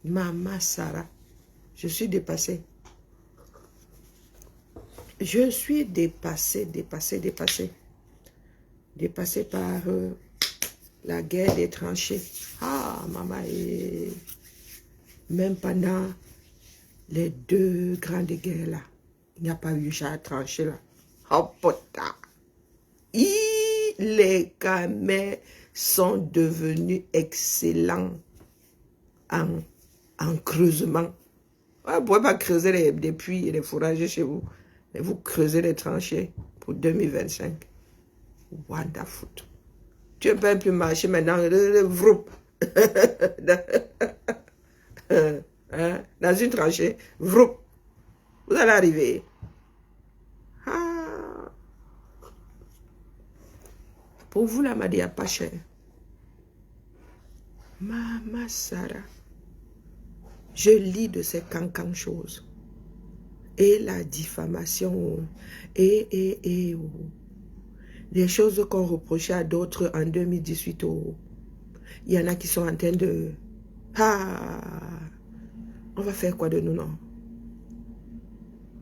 Maman Sarah, je suis dépassée. Je suis dépassée. Dépassée par la guerre des tranchées. Ah, maman, même pendant les 2 grandes guerres là, il n'y a pas eu char tranché là. Oh putain. Les Khmers sont devenus excellents en creusement. Vous ne pouvez pas creuser des puits et des fourrages chez vous. Mais vous creusez des tranchées pour 2025. Wonderful. Tu ne peux plus marcher maintenant. Vroup. Dans une tranchée. Vroup. Vous allez arriver. Ah. Pour vous, la Madia, pas cher. Maman Sarah. Je lis de ces cancans choses. Et la diffamation. Et les choses qu'on reprochait à d'autres en 2018. Il y en a qui sont en train de... Ah, on va faire quoi de nous, non?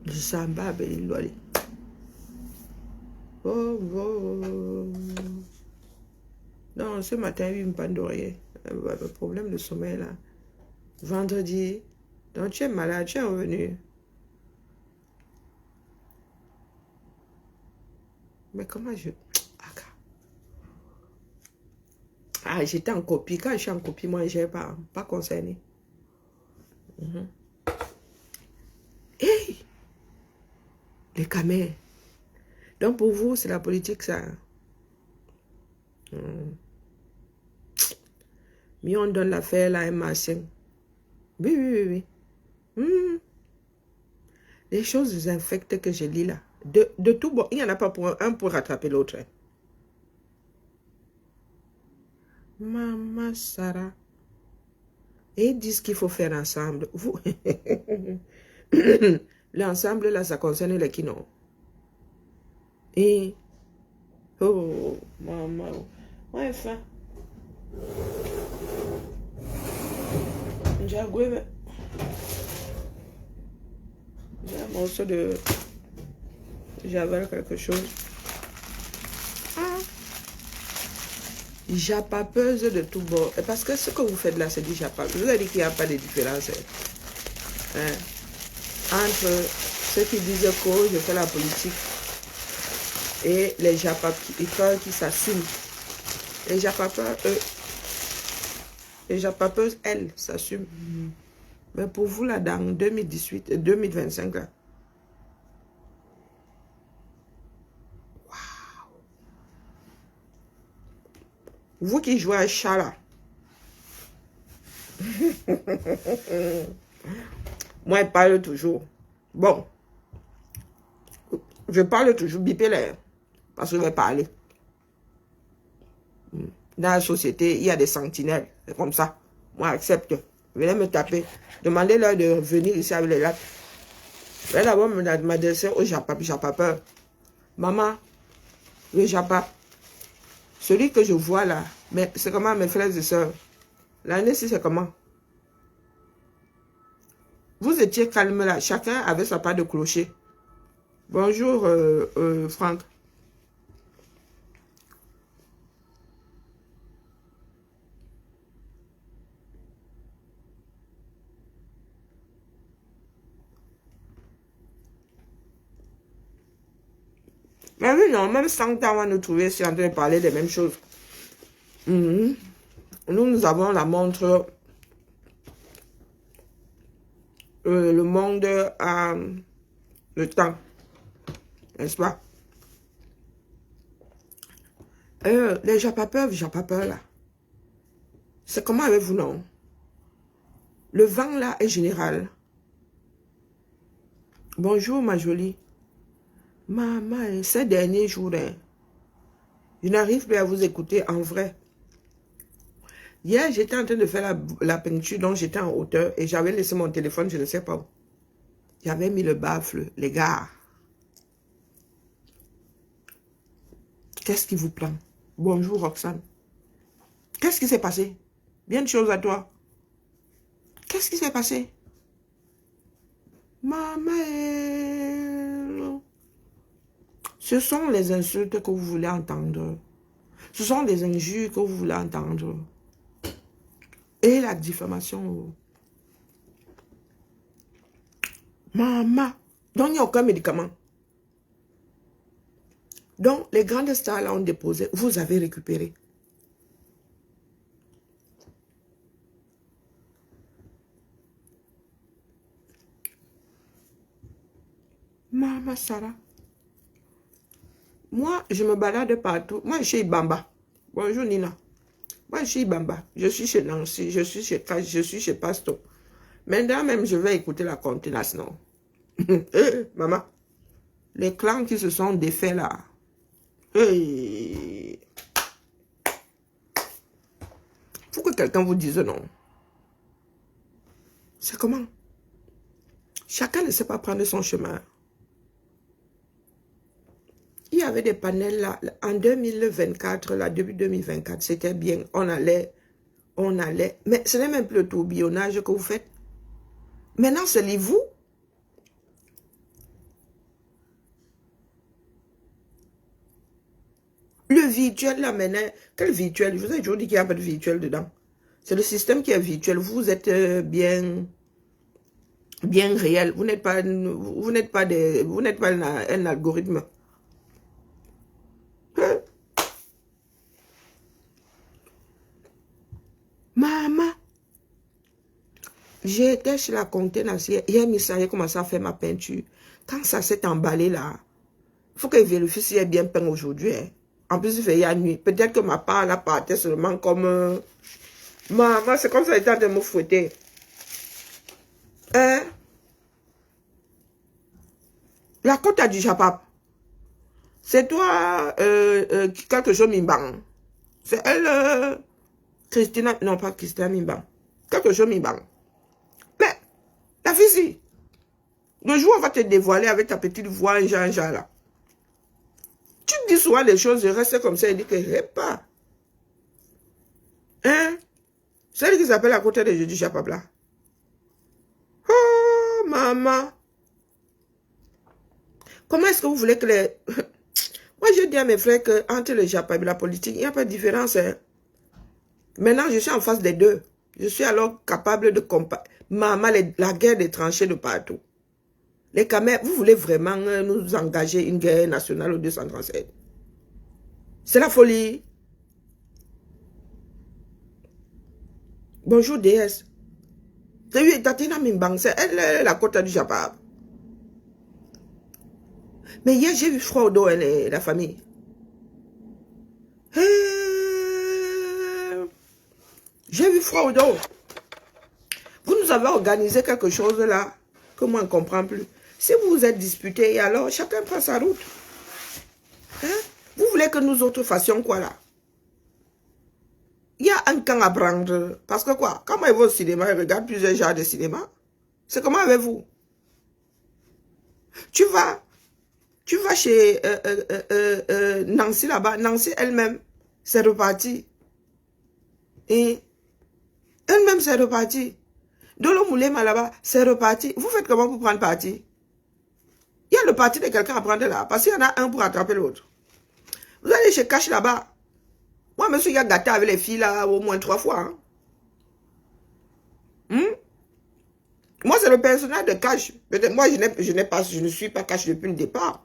Je sens bas, il aller. Oh. Non, ce matin, il me panne d'oreiller. Le problème de sommeil, là. Vendredi. Donc, tu es malade, tu es revenu. Mais comment je... Ah, j'étais en copie. Quand je suis en copie, moi, je n'ai pas concerné. Hey! Les Khmers. Donc, pour vous, c'est la politique, ça. Mais on donne l'affaire là à un machin. Oui. Les choses infectes que je lis là. De tout bon, il n'y en a pas pour un pour rattraper l'autre. Maman Sarah. Et ils disent qu'il faut faire ensemble. Vous... L'ensemble là, ça concerne les kinos. Et... Oh, maman. Ouais, faim. J'ai un morceau de... J'avais quelque chose. Japapeuse de tout bord. Parce que ce que vous faites là, c'est du japa. Je vous ai dit qu'il n'y a pas de différence entre ceux qui disent que je fais la politique et les japapeurs qui s'assument. Les japapeurs, les japapeuses, elles, s'assument. Mais pour vous, là, dans 2018 et 2025, là, waouh! Vous qui jouez à chat, là, moi, je parle toujours. Bon, je parle toujours, bipé parce que je vais parler. Dans la société, il y a des sentinelles. C'est comme ça. Moi, accepte. Venez me taper. Demandez-leur de venir ici avec les lattes. Je vais d'abord m'adresser au japapeur. Maman, le japa. Celui que je vois là, mais c'est comment mes frères et sœurs? L'année, c'est comment? Vous étiez calme là. Chacun avait sa part de clocher. Bonjour, Franck. Mais oui, non, même 100 ans, on va nous trouver ici en train de parler des mêmes choses. Nous avons la montre. Le monde a le temps. N'est-ce pas? Les japapeurs là. C'est comment avec vous, non? Le vent là est général. Bonjour, ma jolie. Maman, ces derniers jours, je n'arrive plus à vous écouter en vrai. Hier, j'étais en train de faire la peinture, donc j'étais en hauteur et j'avais laissé mon téléphone, je ne sais pas où. J'avais mis le baffle, les gars. Qu'est-ce qui vous prend? Bonjour, Roxane. Qu'est-ce qui s'est passé? Bien de choses à toi. Qu'est-ce qui s'est passé? Maman, ce sont les insultes que vous voulez entendre. Ce sont les injures que vous voulez entendre. Et la diffamation. Maman. Donc, il n'y a aucun médicament. Donc, les grandes stars là ont déposé. Vous avez récupéré. Maman Sarah. Moi, je me balade partout. Moi, je suis Bamba. Bonjour Nina. Moi, je suis Bamba. Je suis chez Nancy. Je suis chez Cash. Je suis chez Pasto. Maintenant même, je vais écouter la contenance, non? Maman. Les clans qui se sont défaits là. Hey. Faut que quelqu'un vous dise non. C'est comment? Chacun ne sait pas prendre son chemin. Il y avait des panels là, en 2024, là, début 2024, c'était bien, on allait, mais ce n'est même plus le tourbillonnage que vous faites. Maintenant, c'est vous. Le virtuel là maintenant, quel virtuel? Je vous ai toujours dit qu'il n'y a pas de virtuel dedans. C'est le système qui est virtuel, vous êtes bien réel, vous n'êtes pas un algorithme. Maman, j'étais chez la contenancière. Hier, Missa a commencé à faire ma peinture. Quand ça s'est emballé là, il faut qu'elle vérifie si elle est bien peint aujourd'hui. Hein. En plus, il fait la nuit. Peut-être que ma part là partait seulement comme... Maman, c'est comme ça, elle était en train de me fouetter. Hein? La côte a du Japap. C'est toi, quelque chose Mimbang. C'est elle, Christina, non pas Christina Mimbang. Quelque chose Mimbang. Mais, la fille, si. Le jour où on va te dévoiler avec ta petite voix, Jean là. Tu dis souvent les choses, je reste comme ça, et dis que je pas. Hein? C'est elle qui s'appelle à côté de Jeudi Japap là. Oh, maman. Comment est-ce que vous voulez que les... Moi, je dis à mes frères qu'entre le Japap et la politique, il n'y a pas de différence. Hein? Maintenant, je suis en face des deux. Je suis alors capable de comparer. Maman, la guerre des tranchées de partout. Les Khmers, vous voulez vraiment nous engager une guerre nationale au 237? C'est la folie. Bonjour, déesse. C'est Tatina Mimbang, c'est elle, la côte du Japap. Mais hier, j'ai vu froid au dos, la famille. J'ai vu froid au dos. Vous nous avez organisé quelque chose là, que moi, je ne comprends plus. Si vous vous êtes disputés, alors chacun prend sa route. Hein? Vous voulez que nous autres fassions quoi là? Il y a un camp à prendre. Parce que quoi? Quand moi je vais au cinéma, je regarde plusieurs genres de cinéma. C'est comment avec vous? Tu vas chez Nancy là-bas. Nancy elle-même, c'est reparti. Et elle-même, c'est reparti. Dolo Moulema là-bas, c'est reparti. Vous faites comment pour prendre parti? Il y a le parti de quelqu'un à prendre là. Parce qu'il y en a un pour attraper l'autre. Vous allez chez Cash là-bas. Moi, je me suis gâté avec les filles là au moins 3 fois. Hein? Moi, c'est le personnage de Cash. Peut-être moi, je ne suis pas Cash depuis le départ.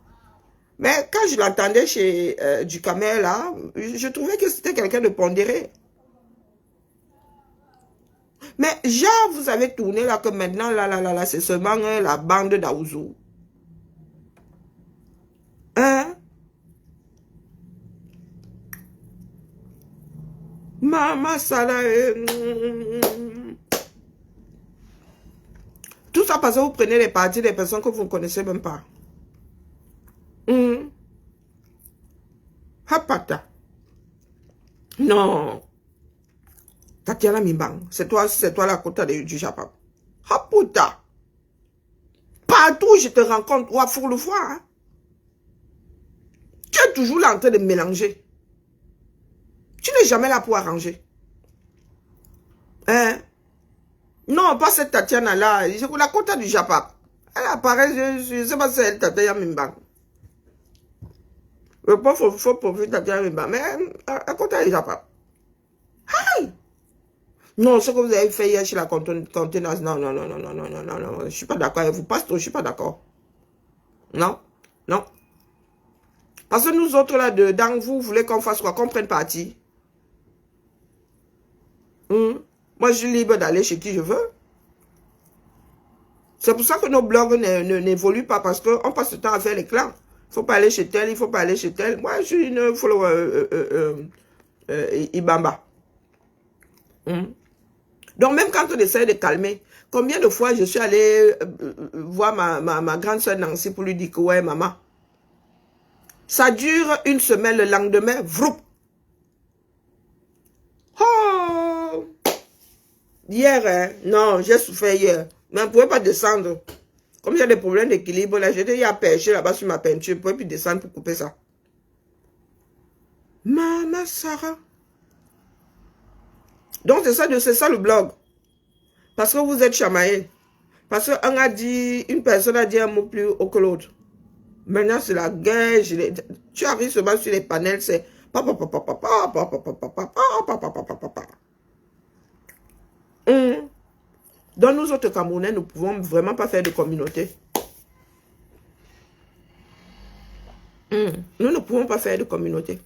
Mais quand je l'entendais chez du Camel là, je trouvais que c'était quelqu'un de pondéré. Mais genre, vous avez tourné là que maintenant, là, c'est seulement la bande d'Aouzou. Hein? Maman, ça là... Tout ça parce que vous prenez les parties des personnes que vous ne connaissez même pas. Hapata. Non. Tatiana Mimbang, c'est toi la côte du Japon. Haputa. Partout où je te rencontre, ou à Fourloufoua, hein. Tu es toujours là en train de mélanger. Tu n'es jamais là pour arranger. Hein? Non, pas cette Tatiana-là. C'est la compta du Japap. Elle apparaît, je ne sais pas si c'est elle, Tatiana Mimba. Le pauvre, faut profiter Tatiana Mimba. Mais elle compta du Japap. Aïe! Non, ce que vous avez fait hier chez la contenance, non, non, non, non, non, non, non, non, non, je suis pas d'accord avec vous. Pasteur, je suis pas d'accord. Non, non. Parce que nous autres, là, dedans, vous voulez qu'on fasse quoi? Qu'on prenne parti? Moi, je suis libre d'aller chez qui je veux. C'est pour ça que nos blogs n'évoluent pas, parce qu'on passe le temps à faire les clans. Il ne faut pas aller chez tel, il ne faut pas aller chez tel. Moi, je suis une follower Ibamba. Donc, même quand on essaie de calmer, combien de fois je suis allée voir ma grande soeur Nancy pour lui dire que, ouais, maman, ça dure une semaine, le lendemain, vroup. Oh! Hier, hein? Non, j'ai souffert hier. Mais on ne pouvait pas descendre. Comme il y a des problèmes d'équilibre, là, j'étais à pêcher là-bas sur ma peinture. Je ne pouvais plus descendre pour couper ça. Maman Sarah. Donc, c'est ça le blog. Parce que vous êtes chamaillé. Parce qu'un a dit, une personne a dit un mot plus haut que l'autre. Maintenant, c'est la guerre. Tu arrives seulement sur les panels, c'est Donc, nous autres Camerounais, nous ne pouvons vraiment pas faire de communauté. Nous ne pouvons pas faire de communauté.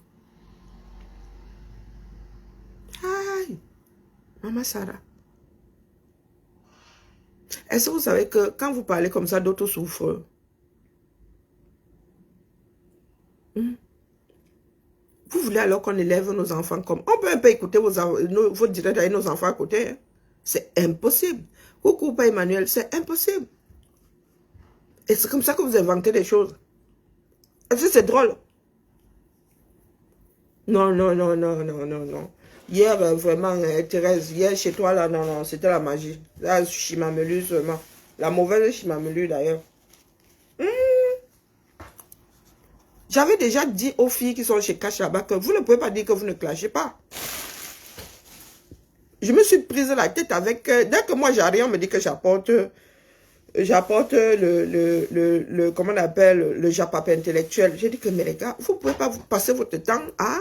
Aïe, Maman Sarah. Est-ce que vous savez que quand vous parlez comme ça, d'autres souffrent? Vous voulez alors qu'on élève nos enfants comme... On peut un peu écouter vos directs avec nos enfants à côté. Hein? C'est impossible. Coucou, pas Emmanuel, c'est impossible. Et c'est comme ça que vous inventez des choses. Est-ce que c'est drôle? Non, non, non, non, non, non, non. Hier, vraiment, Thérèse, hier chez toi, là, non, non, c'était la magie. Là, Chimamelu seulement. La mauvaise Chimamelu, d'ailleurs. J'avais déjà dit aux filles qui sont chez Cash là-bas que vous ne pouvez pas dire que vous ne clashez pas. Je me suis prise la tête avec... dès que moi j'arrive, on me dit que j'apporte comment on appelle, le japap intellectuel. J'ai dit que, mais les gars, vous ne pouvez pas vous passer votre temps à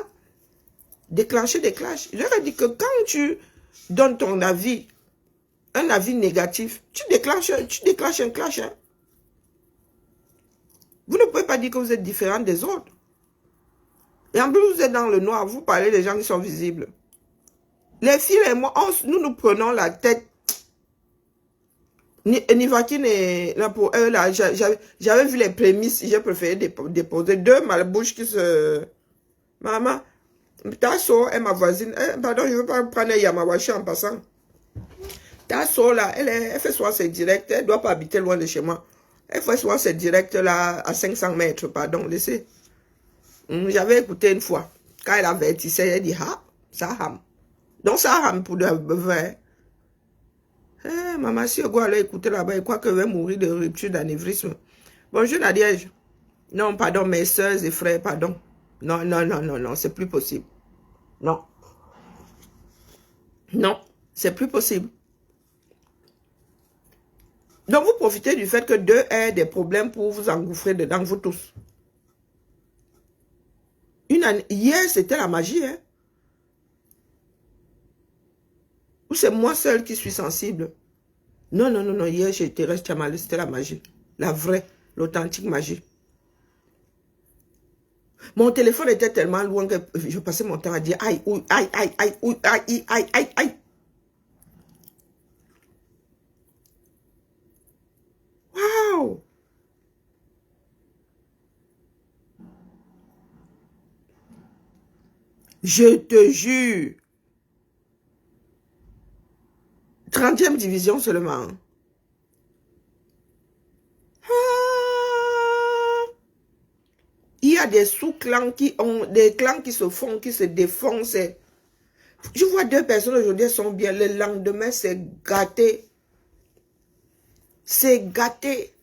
déclencher des clashs. J'aurais dit que quand tu donnes ton avis, un avis négatif, tu déclenches un clash. Hein. Vous ne pouvez pas dire que vous êtes différent des autres. Et en plus, vous êtes dans le noir, vous parlez des gens qui sont visibles. Les filles et moi, nous prenons la tête. Nivakine et là pour eux, là, j'avais vu les prémices, j'ai préféré déposer deux malbouches qui se... Maman, ta soeur est ma voisine. Pardon, je ne veux pas prendre Yamawashi en passant. Ta soeur là, elle fait souvent ses directs, elle ne doit pas habiter loin de chez moi. Elle fait souvent ses directs là à 500 mètres, pardon, laissez. J'avais écouté une fois, quand elle avertissait, elle dit, ah, ça ham. Donc ça ham pour de vrai. Maman, si je dois aller écouter là-bas, il croit que je vais mourir de rupture d'anévrisme. Bonjour Nadiège. Non, pardon, mes soeurs et frères, pardon. Non, non, non, non, non, c'est plus possible. Non. Non, c'est plus possible. Donc, vous profitez du fait que deux aient des problèmes pour vous engouffrer dedans, vous tous. Hier, c'était la magie, hein. Ou c'est moi seul qui suis sensible. Non, non, non, non, hier, chez Thérèse Tchamalé, c'était la magie. La vraie, l'authentique magie. Mon téléphone était tellement loin que je passais mon temps à dire aïe, ouïe, aïe, aïe, aïe, ouïe, aïe, aïe, aïe, aïe. Waouh! Je te jure. 30e division seulement. Il y a des sous-clans qui ont des clans qui se font, qui se défoncent. Je vois deux personnes aujourd'hui, elles sont bien. Le lendemain, c'est gâté. C'est gâté.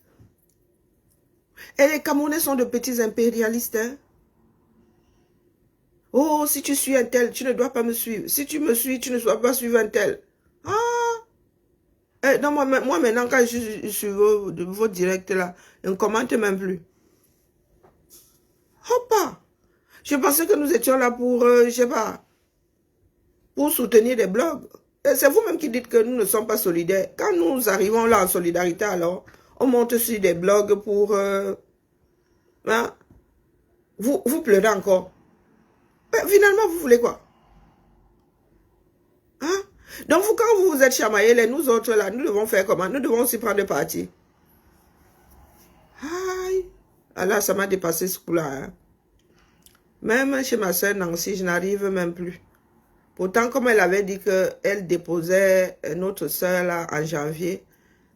Et les Camerounais sont de petits impérialistes. Hein? Oh, si tu suis un tel, tu ne dois pas me suivre. Si tu me suis, tu ne dois pas suivre un tel. Ah! Non, moi, maintenant, quand je suis sur vos directs là, je ne commente même plus. Hop! Je pensais que nous étions là pour, je sais pas, pour soutenir des blogs. C'est vous-même qui dites que nous ne sommes pas solidaires. Quand nous arrivons là en solidarité, alors, on monte sur des blogs pour... hein, vous pleurez encore. Finalement, vous voulez quoi? Hein? Donc, vous, quand vous vous êtes chamaillés, nous autres là, nous devons faire comment? Nous devons aussi prendre parti. Aïe! Ah là, ça m'a dépassé ce coup-là. Hein. Même chez ma soeur Nancy, je n'arrive même plus. Pourtant, comme elle avait dit qu'elle déposait notre soeur là en janvier,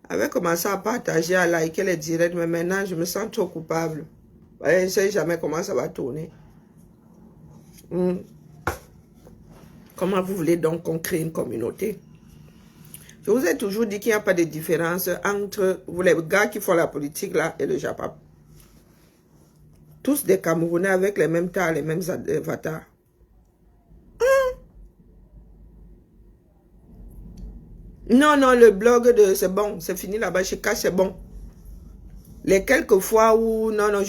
elle avait commencé à partager, à liker les directs, mais maintenant, je me sens trop coupable. Je ne sais jamais comment ça va tourner. Comment vous voulez donc qu'on crée une communauté? Je vous ai toujours dit qu'il n'y a pas de différence entre vous, les gars qui font la politique là, et le Japon. Tous des Camerounais avec les mêmes tailles, les mêmes avatars. Non, non, le blog de c'est bon, c'est fini là-bas, chez Cash, c'est bon. Les quelques fois où, non, non,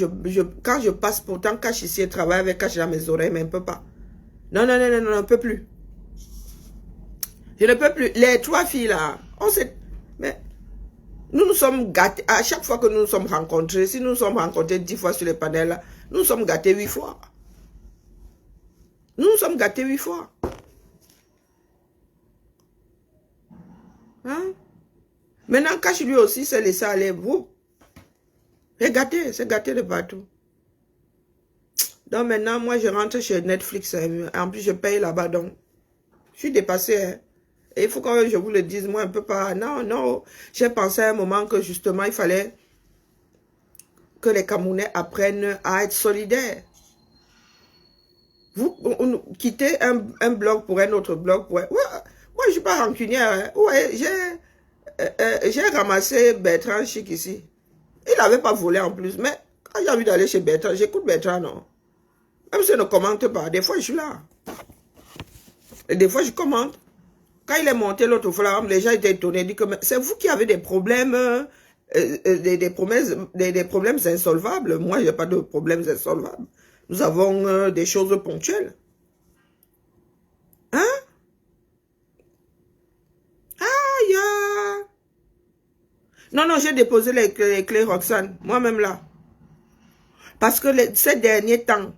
quand je passe, pourtant Cash ici, je travaille avec Cash dans mes oreilles, mais on ne peut pas. Non, non, non, non, non, on ne peut plus. Je ne peux plus. Les 3 filles là, on sait, mais nous nous sommes gâtés, à chaque fois que nous nous sommes rencontrés, si nous nous sommes rencontrés 10 fois sur les panels là, nous nous sommes gâtés 8 fois. Nous nous sommes gâtés 8 fois. Hein? Maintenant, Cash lui aussi s'est laissé aller. Vous, c'est gâté de partout. Donc maintenant, moi, je rentre chez Netflix. En plus, je paye là-bas. Donc, je suis dépassé. Hein. Et il faut que je vous le dise. Moi, un peu pas. Non, non. J'ai pensé à un moment que justement, il fallait que les Camerounais apprennent à être solidaires. Vous quittez un blog pour un autre blog. Ouais, moi, je suis pas rancunière. Hein. Ouais, j'ai ramassé Bertrand Chic ici. Il n'avait pas volé en plus. Mais quand j'ai envie d'aller chez Bertrand, j'écoute Bertrand, non. Même si je ne commente pas, des fois je suis là. Et des fois je commente. Quand il est monté l'autre fois, les gens étaient étonnés. Ils disent que c'est vous qui avez des problèmes, des problèmes insolvables. Moi, je n'ai pas de problèmes insolvables. Nous avons des choses ponctuelles. Hein? Aïe! Non, non, j'ai déposé les clés Roxane. Moi-même là. Parce que ces derniers temps,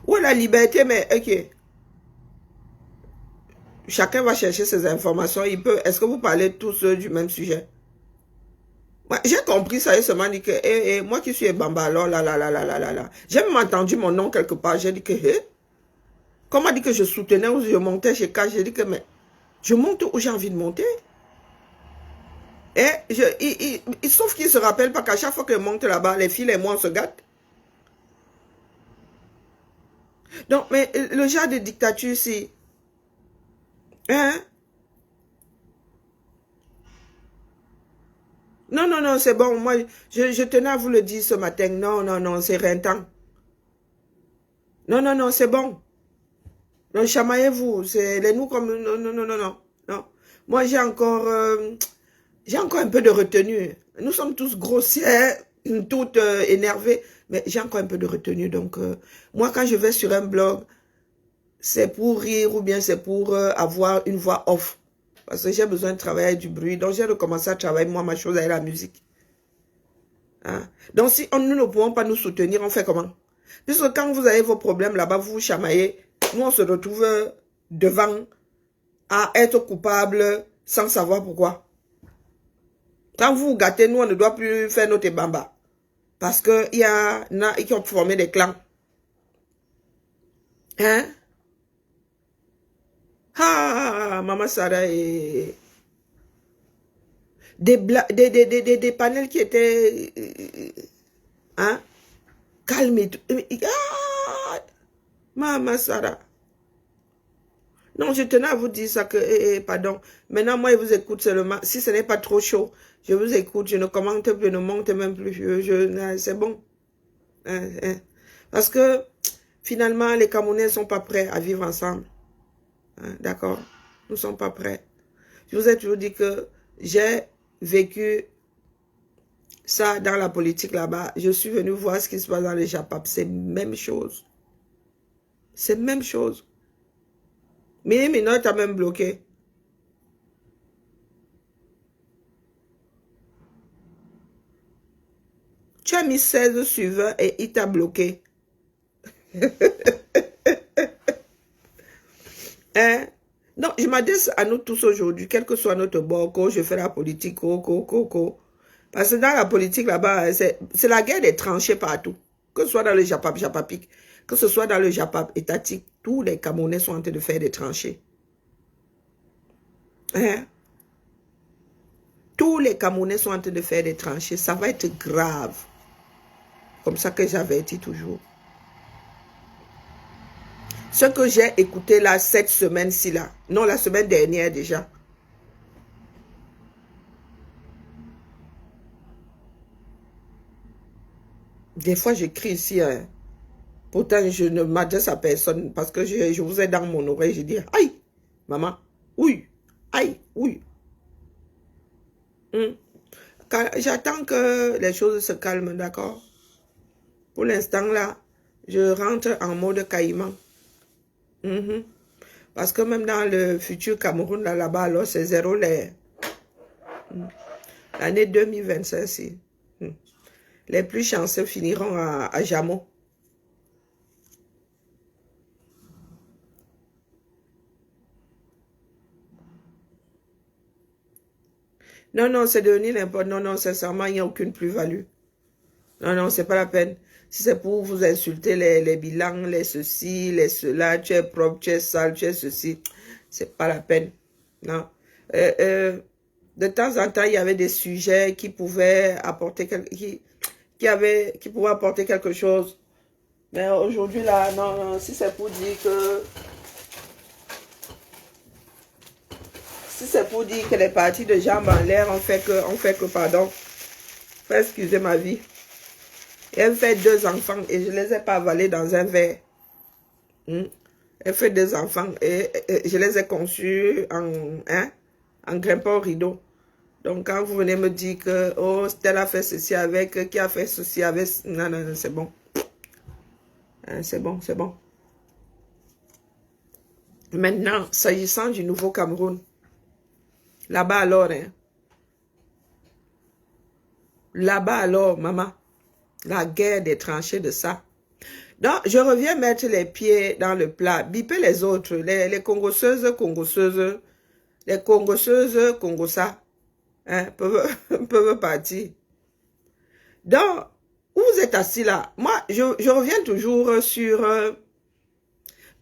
où est la liberté, mais ok. Chacun va chercher ses informations. Est-ce que vous parlez tous du même sujet? J'ai compris ça et seulement dit que moi qui suis Bamba, alors là. J'ai même entendu mon nom quelque part. J'ai dit que comme on dit que je soutenais ou je montais chez K, j'ai dit que mais je monte où j'ai envie de monter. Et sauf qu'ils ne se rappellent pas qu'à chaque fois que je monte là-bas, les filles et moi on se gâtent. Donc, mais le genre de dictature, c'est... Hein? Non, non, non, c'est bon. Moi, je tenais à vous le dire ce matin. Non, non, non, c'est rintant. Non, non, non, c'est bon. Non, chamaillez-vous. C'est les nous comme... Non, non, non, non, non. Non. Moi, j'ai encore un peu de retenue. Nous sommes tous grossières, toutes énervées. Mais j'ai encore un peu de retenue. Donc, moi, quand je vais sur un blog, c'est pour rire ou bien c'est pour avoir une voix off. Parce que j'ai besoin de travailler avec du bruit. Donc, j'ai recommencé à travailler, moi, ma chose avec la musique. Hein? Donc, si nous ne pouvons pas nous soutenir, on fait comment? Puisque quand vous avez vos problèmes là-bas, vous vous chamaillez, nous, on se retrouve devant à être coupable sans savoir pourquoi. Quand vous vous gâtez, nous, on ne doit plus faire notre bamba. Parce qu'il y a qui ont formé des clans. Hein? Ah, Maman Sarah et... Des panels qui étaient... hein? Calme et tout. Ah, Maman Sarah. Non, je tenais à vous dire ça que... pardon. Maintenant, moi, je vous écoute seulement. Si ce n'est pas trop chaud, je vous écoute. Je ne commente plus, je ne monte même plus. C'est bon. Parce que... Finalement, les Camerounais ne sont pas prêts à vivre ensemble. Hein, d'accord? Nous ne sommes pas prêts. Je vous ai toujours dit que j'ai vécu ça dans la politique là-bas. Je suis venu voir ce qui se passe dans les JAPAP. C'est même chose. C'est même chose. Minot t'a même bloqué. Tu as mis 16 suiveurs et il t'a bloqué. Hein? Non, je m'adresse à nous tous aujourd'hui, quel que soit notre bord, je fais la politique, Parce que dans la politique là-bas, c'est la guerre des tranchées partout. Que ce soit dans le JAPAP, JAPAPIC, que ce soit dans le JAPAP étatique, tous les Camerounais sont en train de faire des tranchées. Hein? Tous les Camerounais sont en train de faire des tranchées. Ça va être grave. Comme ça que j'avais dit toujours. Ce que j'ai écouté là, cette semaine-ci là, non, la semaine dernière déjà. Des fois, j'écris ici, hein. Pourtant, je ne m'adresse à personne parce que je vous ai dans mon oreille, je dis, aïe, maman, oui, aïe, oui. J'attends que les choses se calment, d'accord? Pour l'instant là, je rentre en mode caïman. Parce que même dans le futur Cameroun, là-bas, alors c'est zéro l'air. L'année 2025, si. Les plus chanceux finiront à Jamo. Non, non, c'est devenu n'importe. Non, non, sincèrement, il n'y a aucune plus-value. Non, non, c'est pas la peine. Si c'est pour vous insulter les bilans, les ceci, les cela, tu es propre, tu es sale, tu es ceci, c'est pas la peine. Non. De temps en temps, il y avait des sujets qui pouvaient apporter qui pouvaient apporter quelque chose. Mais aujourd'hui, là, non, non, si c'est pour dire que les parties de jambes en l'air ont fait que, pardon, faut excuser ma vie. Elle fait 2 enfants et je ne les ai pas avalés dans un verre. Elle fait 2 enfants et je les ai conçus en grimpant au rideau. Donc quand vous venez me dire que oh, Stella a fait ceci avec, qui a fait ceci avec, non, non, non, c'est bon. C'est bon, c'est bon. Maintenant, s'agissant du nouveau Cameroun, là-bas alors, là-bas alors, maman, la guerre des tranchées de ça. Donc, je reviens mettre les pieds dans le plat, biper les autres, les congosseuses, les congosseuses, congossa, peuvent partir. Donc, où vous êtes assis là, moi, je reviens toujours sur...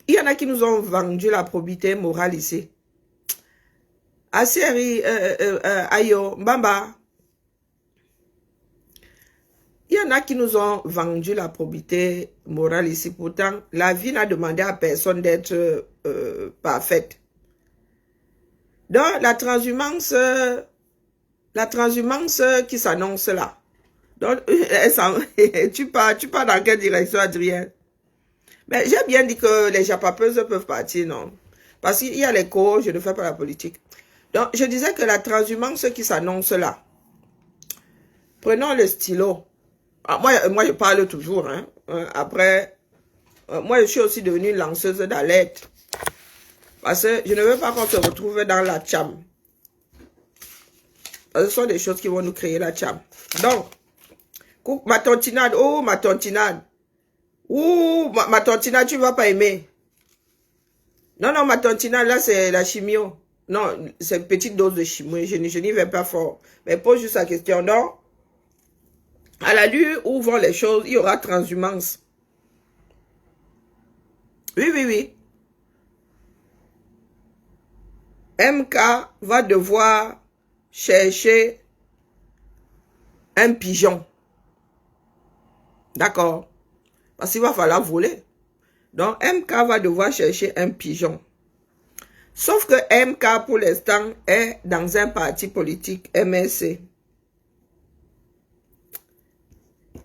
il y en a qui nous ont vendu la probité morale ici. Asieri, Ayo, Mbamba. Il y en a qui nous ont vendu la probité morale ici. Pourtant, la vie n'a demandé à personne d'être parfaite. Donc, la transhumance qui s'annonce là. Donc, tu pars dans quelle direction, Adrien? Mais j'ai bien dit que les japapeuses peuvent partir, non? Parce qu'il y a les cours, je ne fais pas la politique. Donc, je disais que la transhumance qui s'annonce là. Prenons le stylo. Ah, moi, je parle toujours. Hein. Après, moi, je suis aussi devenue lanceuse d'alerte. Parce que je ne veux pas qu'on se retrouve dans la tcham. Parce que ce sont des choses qui vont nous créer la tcham. Donc, ma tontinade, oh, ma tontinade. Ouh, ma tontinade, tu ne vas pas aimer. Non, non, ma tontinade, là, c'est la chimio. Non, c'est une petite dose de chimio. Je n'y vais pas fort. Mais pose juste la question. Non. À la lueur où vont les choses, il y aura transhumance. Oui, oui, oui. MK va devoir chercher un pigeon. D'accord. Parce qu'il va falloir voler. Donc, MK va devoir chercher un pigeon. Sauf que MK, pour l'instant, est dans un parti politique, MSC.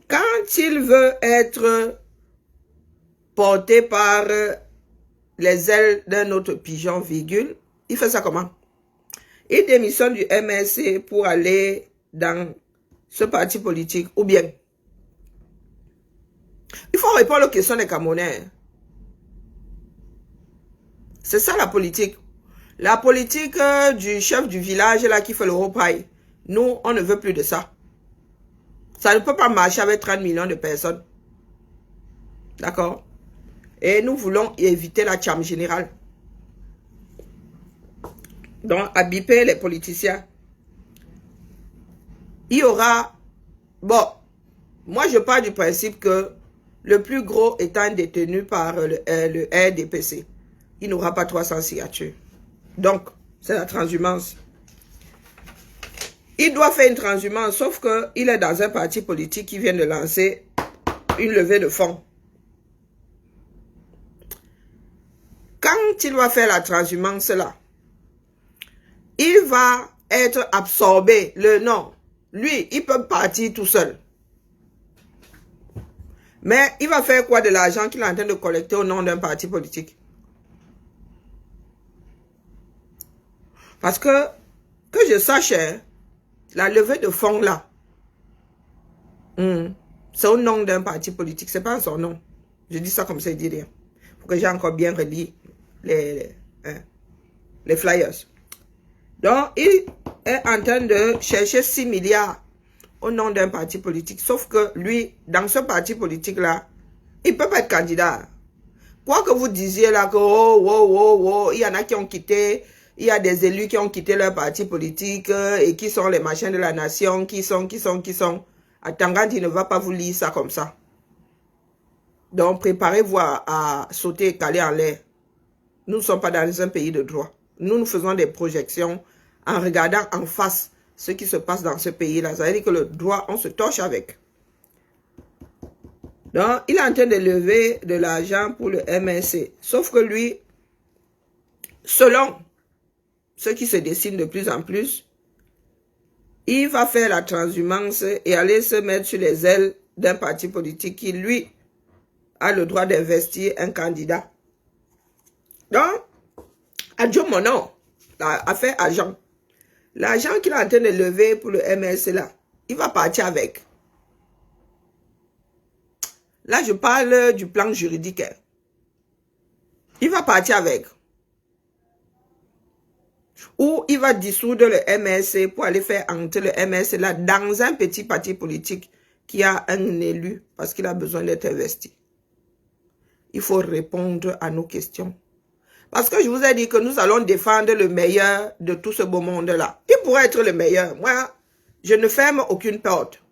Quand il veut être porté par les ailes d'un autre pigeon, virgule. Il fait ça comment? Il démissionne du MRC pour aller dans ce parti politique, ou bien il faut répondre aux questions des Camerounais. C'est ça la politique. La politique du chef du village là qui fait le repaille. Nous, on ne veut plus de ça. Ça ne peut pas marcher avec 30 millions de personnes. D'accord? Et nous voulons éviter la charme générale. Donc, à biper les politiciens. Il y aura... Bon, moi je pars du principe que le plus gros étant détenu par le RDPC, il n'aura pas 300 signatures. Donc, c'est la transhumance. Il doit faire une transhumance, sauf qu'il est dans un parti politique qui vient de lancer une levée de fonds. Quand il va faire la transhumance là, il va être absorbé. Non, lui, il peut partir tout seul. Mais il va faire quoi de l'argent qu'il est en train de collecter au nom d'un parti politique? Parce que je sache, la levée de fonds là, c'est au nom d'un parti politique, c'est pas son nom. Je dis ça comme ça, il dit rien. Il faut que j'ai encore bien relis les flyers. Donc, il est en train de chercher 6 milliards au nom d'un parti politique. Sauf que lui, dans ce parti politique-là, il ne peut pas être candidat. Quoi que vous disiez là, que il y en a qui ont quitté, il y a des élus qui ont quitté leur parti politique et qui sont les machins de la nation, qui sont. Attends, il ne va pas vous lire ça comme ça. Donc, préparez-vous à sauter et caler en l'air. Nous ne sommes pas dans un pays de droit. Nous faisons des projections en regardant en face ce qui se passe dans ce pays-là. Ça veut dire que le droit, on se torche avec. Donc, il est en train de lever de l'argent pour le MRC. Sauf que lui, selon ce qui se dessine de plus en plus, il va faire la transhumance et aller se mettre sur les ailes d'un parti politique qui, lui, a le droit d'investir un candidat. Donc, adjo mon nom, affaire argent. L'argent qu'il est en train de lever pour le MRC là, il va partir avec. Là, je parle du plan juridique. Il va partir avec. Ou il va dissoudre le MRC pour aller faire entrer le MRC là dans un petit parti politique qui a un élu parce qu'il a besoin d'être investi. Il faut répondre à nos questions. Parce que je vous ai dit que nous allons défendre le meilleur de tout ce beau monde-là. Il pourrait être le meilleur. Moi, je ne ferme aucune porte.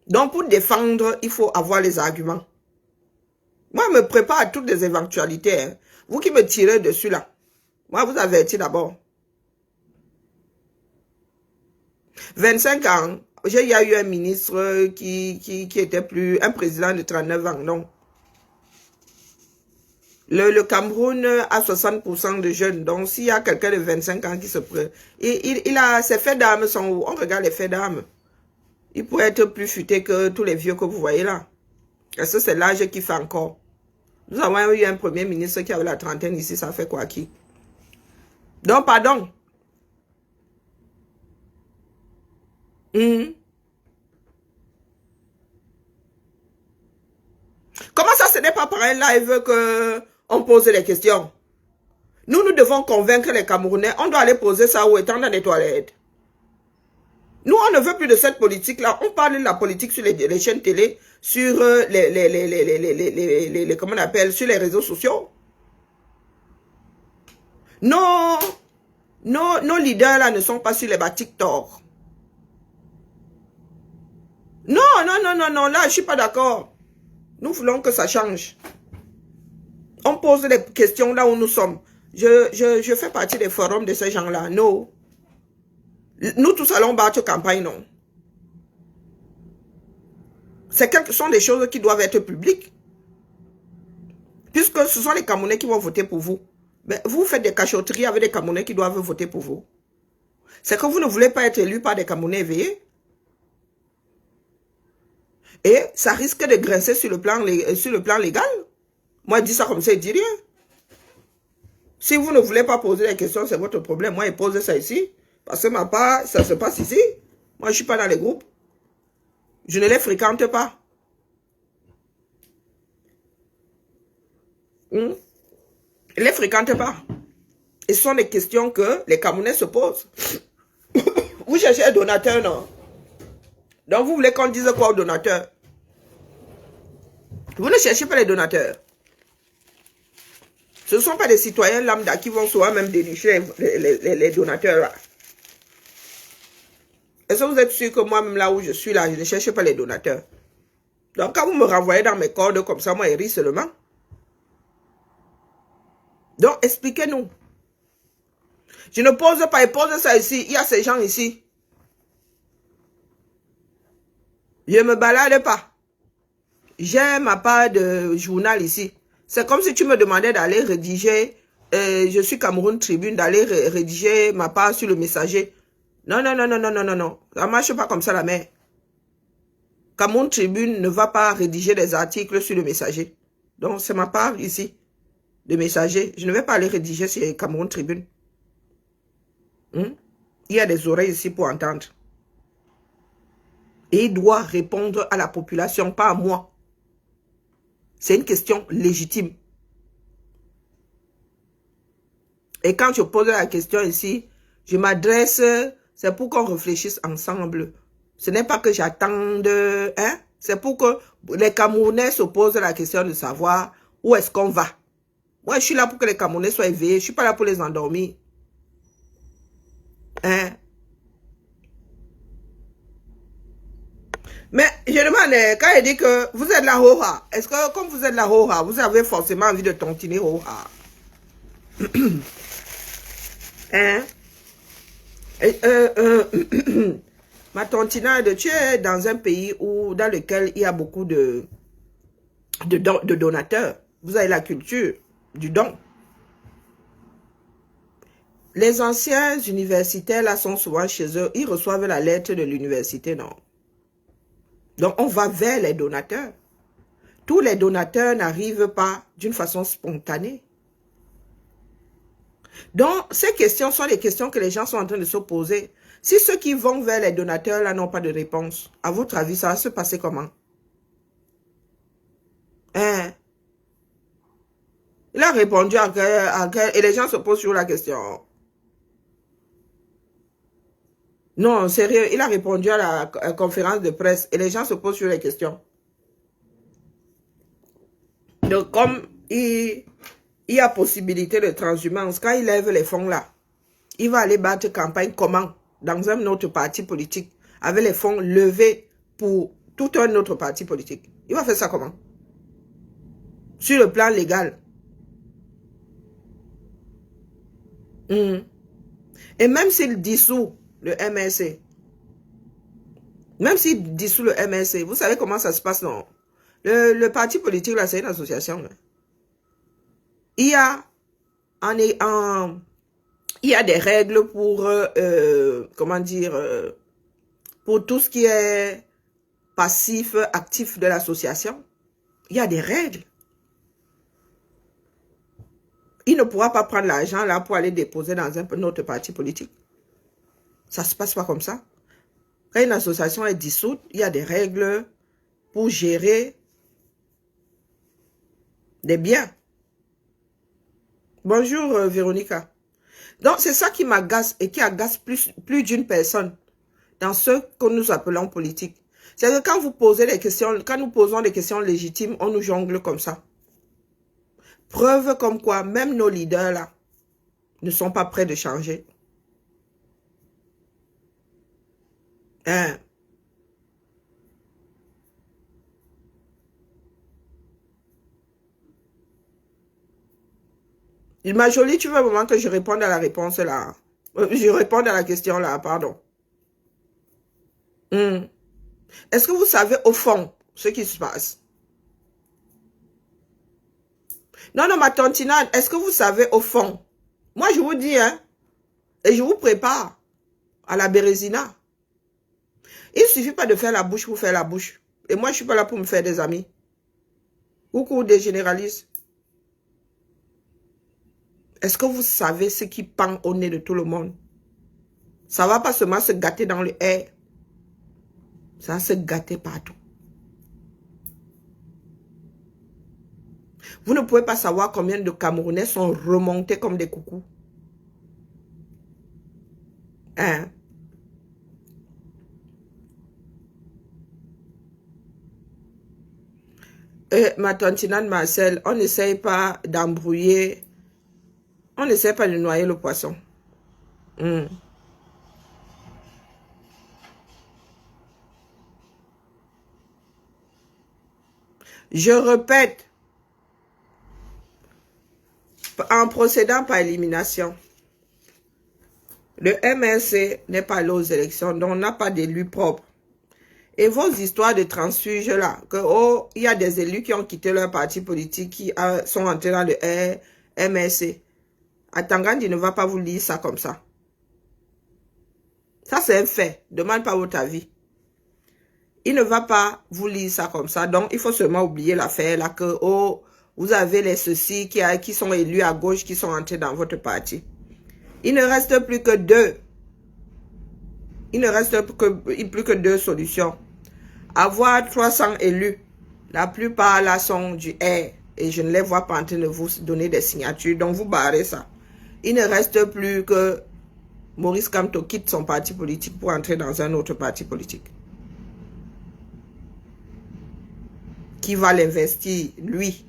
Donc, pour défendre, il faut avoir les arguments. Moi, je me prépare à toutes les éventualités. Hein. Vous qui me tirez dessus là. Moi, vous avertis d'abord. 25 ans, il y a eu un ministre qui était plus... Un président de 39 ans, non. Le Cameroun a 60% de jeunes. Donc, s'il y a quelqu'un de 25 ans qui se prend... Il a ses faits d'âme sont où? On regarde les faits d'âme. Il pourrait être plus futé que tous les vieux que vous voyez là. Est-ce que c'est l'âge qui fait encore? Nous avons eu un premier ministre qui avait la trentaine ici. Ça fait quoi qui? Donc, pardon. Comment ça, ce n'est pas par un live que on pose les questions? Nous devons convaincre les Camerounais. On doit aller poser ça où étant dans les toilettes. Nous, on ne veut plus de cette politique-là. On parle de la politique sur les chaînes télé, sur comment on appelle, sur les réseaux sociaux. Nos leaders là ne sont pas sur les TikTok. Non, là, je suis pas d'accord. Nous voulons que ça change. On pose les questions là où nous sommes. Je fais partie des forums de ces gens-là. Non. Nous tous allons battre campagne, non. Ce sont des choses qui doivent être publiques. Puisque ce sont les Camerounais qui vont voter pour vous. Mais vous faites des cachotteries avec des Camerounais qui doivent voter pour vous. C'est que vous ne voulez pas être élu par des Camerounais éveillés. Et ça risque de grincer sur le plan légal. Moi, je dis ça comme ça, je dis rien. Si vous ne voulez pas poser les questions, c'est votre problème. Moi, je pose ça ici. Parce que ma part, ça se passe ici. Moi, je ne suis pas dans les groupes. Je ne les fréquente pas. Je ne les fréquente pas. Et ce sont des questions que les Camerounais se posent. Vous cherchez un donateur, non? Donc, vous voulez qu'on dise quoi aux donateurs? Vous ne cherchez pas les donateurs. Ce ne sont pas des citoyens lambda qui vont souvent même dénicher les donateurs là. Est-ce que vous êtes sûr que moi-même là où je suis là, je ne cherche pas les donateurs? Donc quand vous me renvoyez dans mes cordes comme ça, moi je ris seulement. Donc expliquez-nous. Je ne pose pas, je pose ça ici. Il y a ces gens ici. Je ne me balade pas. J'ai ma part de journal ici. C'est comme si tu me demandais d'aller rédiger, je suis Cameroun Tribune, d'aller rédiger ma part sur le messager. Non, non, non, non, non, non, non, non. Ça ne marche pas comme ça, la mère. Cameroun Tribune ne va pas rédiger des articles sur le messager. Donc, c'est ma part ici, de messager. Je ne vais pas aller rédiger sur Cameroun Tribune. Il y a des oreilles ici pour entendre. Et il doit répondre à la population, pas à moi. C'est une question légitime. Et quand je pose la question ici, je m'adresse, c'est pour qu'on réfléchisse ensemble. Ce n'est pas que j'attende, hein? C'est pour que les Camerounais se posent la question de savoir où est-ce qu'on va. Moi, je suis là pour que les Camerounais soient éveillés. Je ne suis pas là pour les endormir. Hein? Mais je demande, quand il dit que vous êtes la Hoha, est-ce que comme vous êtes la Hoha, vous avez forcément envie de tontiner Hoha? Hein? Ma tontinade, tu es dans un pays dans lequel il y a beaucoup de donateurs. Vous avez la culture du don. Les anciens universitaires là sont souvent chez eux. Ils reçoivent la lettre de l'université, non? Donc, on va vers les donateurs. Tous les donateurs n'arrivent pas d'une façon spontanée. Donc, ces questions sont les questions que les gens sont en train de se poser. Si ceux qui vont vers les donateurs là n'ont pas de réponse, à votre avis, ça va se passer comment? Hein? Il a répondu et les gens se posent sur la question. Non, sérieux, il a répondu à la conférence de presse et les gens se posent sur les questions. Donc, comme il y a possibilité de transhumance, quand il lève les fonds là, il va aller battre campagne comment? Dans un autre parti politique, avec les fonds levés pour tout un autre parti politique. Il va faire ça comment? Sur le plan légal. Et même s'il dissout le MRC, vous savez comment ça se passe, non? Le parti politique, là, c'est une association. Là. Il y a des règles pour, comment dire, pour tout ce qui est passif, actif de l'association. Il y a des règles. Il ne pourra pas prendre l'argent là pour aller déposer dans un autre parti politique. Ça ne se passe pas comme ça. Quand une association est dissoute, il y a des règles pour gérer des biens. Bonjour Véronica. Donc c'est ça qui m'agace et qui agace plus d'une personne dans ce que nous appelons politique. C'est que quand vous posez des questions, quand nous posons des questions légitimes, on nous jongle comme ça. Preuve comme quoi, même nos leaders là, ne sont pas prêts de changer. Hein? Ma jolie, tu veux un moment que je réponde à la réponse là? Je réponds à la question là, pardon. Est-ce que vous savez au fond ce qui se passe? Non, non, ma tantinade, est-ce que vous savez au fond? Moi, je vous dis, hein, et je vous prépare à la Bérésina. Il ne suffit pas de faire la bouche pour faire la bouche. Et moi, je ne suis pas là pour me faire des amis. Ou des généralistes. Est-ce que vous savez ce qui pend au nez de tout le monde? Ça ne va pas seulement se gâter dans le air. Ça va se gâter partout. Vous ne pouvez pas savoir combien de Camerounais sont remontés comme des coucous. Hein? Ma tantinade Marcel, on n'essaye pas d'embrouiller. On n'essaie pas de noyer le poisson. Je répète, en procédant par élimination, le MRC n'est pas allé aux élections, donc on n'a pas d'élus propres. Et vos histoires de transfuges là, que oh, il y a des élus qui ont quitté leur parti politique, qui sont entrés dans le MRC. Atangandi ne va pas vous lire ça comme ça. Ça c'est un fait, demande pas votre avis. Il ne va pas vous lire ça comme ça, donc il faut seulement oublier l'affaire là que oh, vous avez les ceux-ci qui sont élus à gauche, qui sont entrés dans votre parti. Il ne reste plus que deux. Il ne reste plus que deux solutions. Avoir 300 élus. La plupart là sont du R. Et je ne les vois pas en train de vous donner des signatures. Donc vous barrez ça. Il ne reste plus que Maurice Kamto quitte son parti politique pour entrer dans un autre parti politique. Qui va l'investir, lui.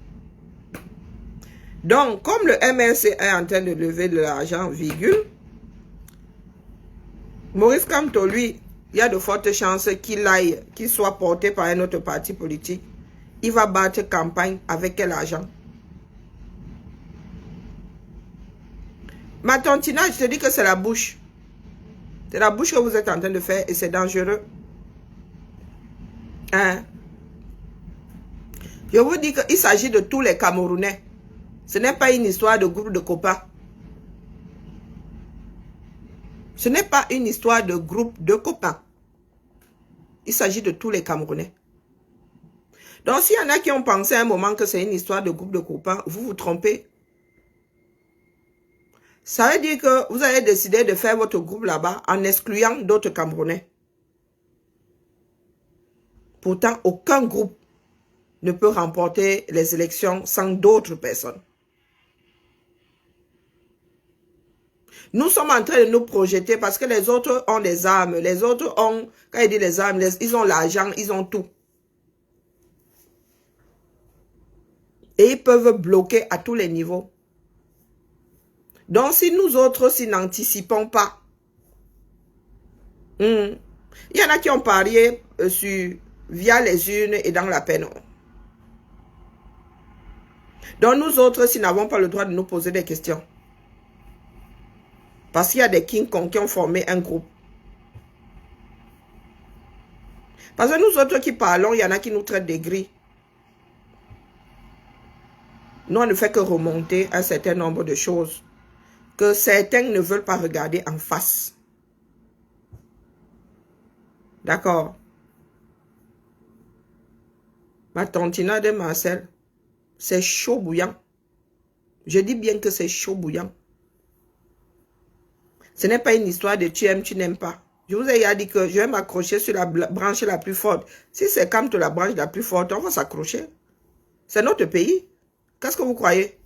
Donc, comme le MRC est en train de lever de l'argent, virgule, Maurice Kamto, lui, il y a de fortes chances qu'il soit porté par un autre parti politique. Il va battre campagne avec quel argent? Ma tantina, je te dis que c'est la bouche. C'est la bouche que vous êtes en train de faire et c'est dangereux. Hein? Je vous dis qu'il s'agit de tous les Camerounais. Ce n'est pas une histoire de groupe de copains. Ce n'est pas une histoire de groupe de copains. Il s'agit de tous les Camerounais. Donc, s'il y en a qui ont pensé à un moment que c'est une histoire de groupe de copains, vous vous trompez. Ça veut dire que vous avez décidé de faire votre groupe là-bas en excluant d'autres Camerounais. Pourtant, aucun groupe ne peut remporter les élections sans d'autres personnes. Nous sommes en train de nous projeter parce que les autres ont des armes. Les autres ont, quand il dit les armes, ils ont l'argent, ils ont tout. Et ils peuvent bloquer à tous les niveaux. Donc, si nous autres, si n'anticipons pas, il y en a qui ont parié via les urnes et dans la peine. Donc, nous autres, si n'avons pas le droit de nous poser des questions. Parce qu'il y a des King Kong qui ont formé un groupe. Parce que nous autres qui parlons, il y en a qui nous traitent des gris. Nous, on ne fait que remonter un certain nombre de choses que certains ne veulent pas regarder en face. D'accord? Ma tantina de Marcel, c'est chaud bouillant. Je dis bien que c'est chaud bouillant. Ce n'est pas une histoire de tu aimes, tu n'aimes pas. Je vous ai déjà dit que je vais m'accrocher sur la branche la plus forte. Si c'est comme la branche la plus forte, on va s'accrocher. C'est notre pays. Qu'est-ce que vous croyez?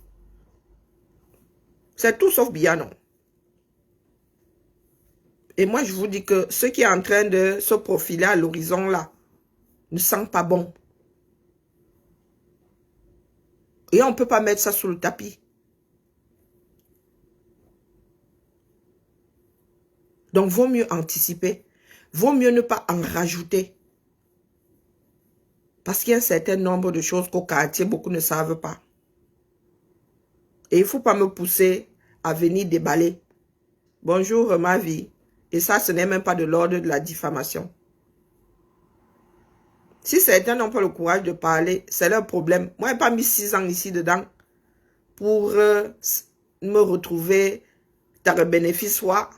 C'est tout sauf bien, non? Et moi, je vous dis que ce qui est en train de se profiler à l'horizon là ne sent pas bon. Et on ne peut pas mettre ça sous le tapis. Donc, vaut mieux anticiper. Vaut mieux ne pas en rajouter. Parce qu'il y a un certain nombre de choses qu'au quartier, beaucoup ne savent pas. Et il ne faut pas me pousser à venir déballer. Bonjour, ma vie. Et ça, ce n'est même pas de l'ordre de la diffamation. Si certains n'ont pas le courage de parler, c'est leur problème. Moi, je n'ai pas mis 6 ans ici dedans pour me retrouver dans le bénéfice soit.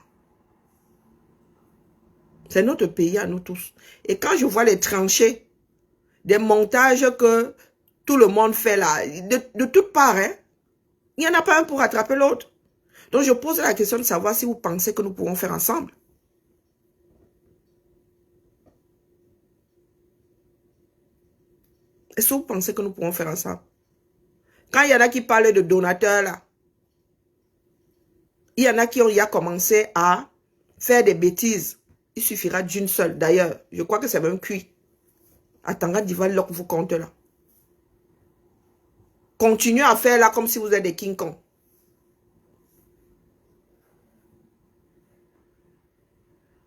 C'est notre pays à nous tous. Et quand je vois les tranchées, des montages que tout le monde fait là, de toutes parts, hein. Il n'y en a pas un pour attraper l'autre. Donc, je pose la question de savoir si vous pensez que nous pouvons faire ensemble. Est-ce que vous pensez que nous pouvons faire ensemble? Quand il y en a qui parlent de donateurs là, il y en a qui ont commencé à faire des bêtises. Il suffira d'une seule. D'ailleurs, je crois que c'est même cuit. Attends, d'Ivoire, lock vous compte là. Continuez à faire là comme si vous êtes des King Kong.